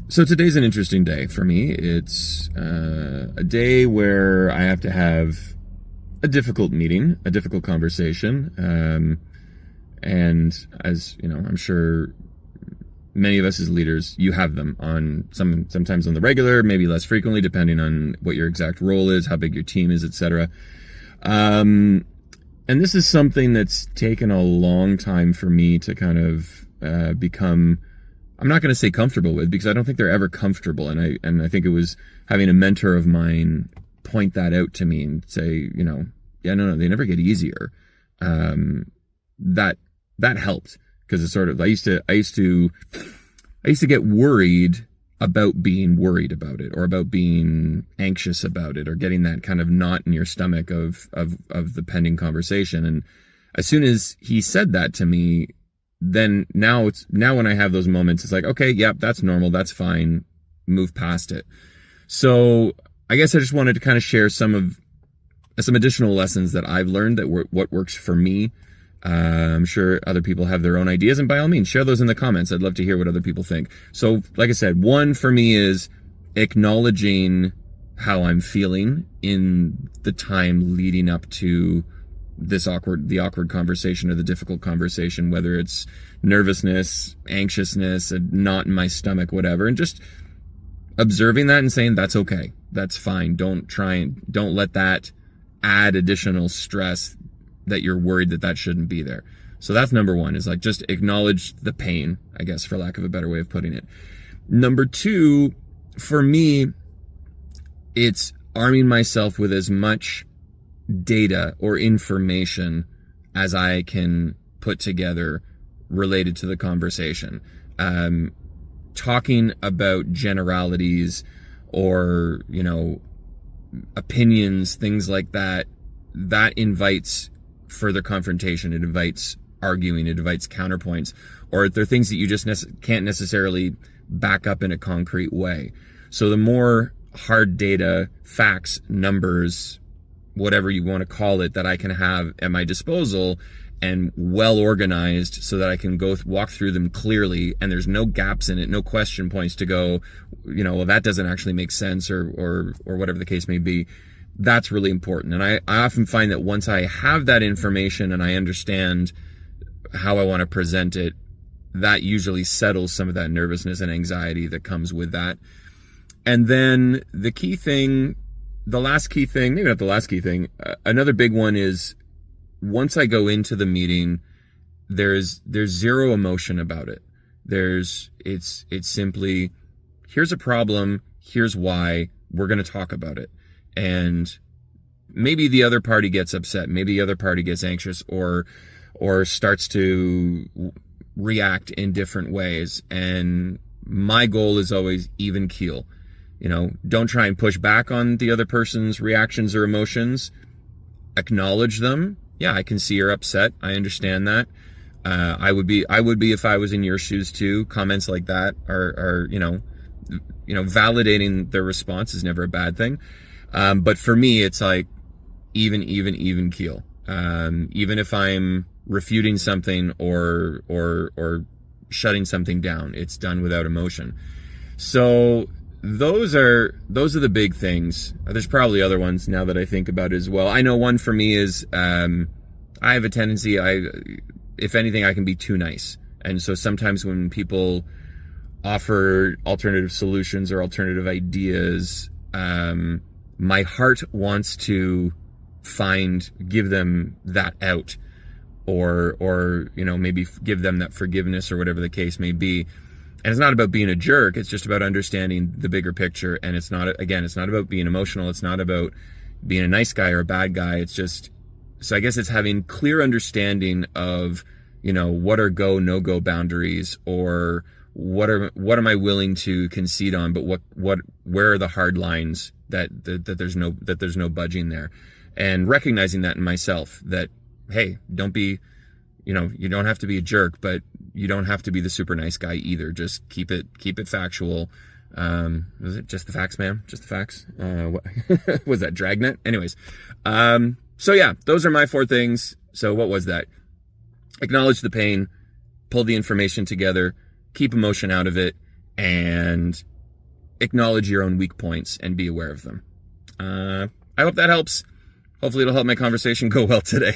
So today's an interesting day for me. It's a day where I have to have a difficult meeting, a difficult conversation. And as you know, I'm sure many of us as leaders, you have them on sometimes on the regular, maybe less frequently, depending on what your exact role is, how big your team is, etc. And this is something that's taken a long time for me to kind of become, I'm not going to say comfortable with, because I don't think they're ever comfortable. And I think it was having a mentor of mine point that out to me and say, yeah, no, they never get easier. That helped, because it's sort of, I used to get worried about being worried about it, or about being anxious about it, or getting that kind of knot in your stomach of the pending conversation. And as soon as he said that to me, then now when I have those moments, it's like, okay, yep, that's normal. That's fine. Move past it. So I guess I just wanted to kind of share some additional lessons that I've learned what works for me. I'm sure other people have their own ideas, and by all means, share those in the comments. I'd love to hear what other people think. So like I said, one for me is acknowledging how I'm feeling in the time leading up to the awkward conversation or the difficult conversation, whether it's nervousness, anxiousness, a knot in my stomach, whatever, and just observing that and saying, that's okay. That's fine. Don't let that add additional stress that you're worried that shouldn't be there. So that's number one, is like, just acknowledge the pain, I guess, for lack of a better way of putting it. Number two, for me, it's arming myself with as much data or information as I can put together related to the conversation. Talking about generalities or, opinions, things like that invites further confrontation. It invites arguing. It invites counterpoints, or they're things that you just can't necessarily back up in a concrete way. So the more hard data, facts, numbers, whatever you want to call it, that I can have at my disposal and well organized, so that I can walk through them clearly, and there's no gaps in it, no question points to go, well, that doesn't actually make sense, or whatever the case may be. That's really important. And I often find that once I have that information and I understand how I want to present it, that usually settles some of that nervousness and anxiety that comes with that. And then the last key thing, maybe not the last key thing, another big one is, once I go into the meeting, there's zero emotion about it. It's simply, here's a problem, here's why, we're going to talk about it. And maybe the other party gets upset, maybe the other party gets anxious, or starts to react in different ways. And my goal is always even keel. Don't try and push back on the other person's reactions or emotions. Acknowledge them. Yeah, I can see you're upset. I understand that. I would be if I was in your shoes too. Comments like that are validating their response is never a bad thing. But for me, it's like even keel. Even if I'm refuting something or shutting something down, it's done without emotion. So those are the big things. There's probably other ones now that I think about it as well. I know one for me is, I have a tendency, if anything, I can be too nice. And so sometimes when people offer alternative solutions or alternative ideas, my heart wants to give them that out, or maybe give them that forgiveness, or whatever the case may be. And it's not about being a jerk. It's just about understanding the bigger picture. And it's not about being emotional. It's not about being a nice guy or a bad guy. It's just, so I guess it's having clear understanding of, what are go, no go boundaries, or what am I willing to concede on, but where are the hard lines that there's no budging there, and recognizing that in myself, that, hey, don't be, you don't have to be a jerk, but you don't have to be the super nice guy either. Just keep it factual. Was it Just the Facts, ma'am? Just the Facts? What was that, Dragnet? Anyways. So yeah, those are my 4 things. So what was that? Acknowledge the pain, pull the information together, keep emotion out of it, and acknowledge your own weak points and be aware of them. I hope that helps. Hopefully it'll help my conversation go well today.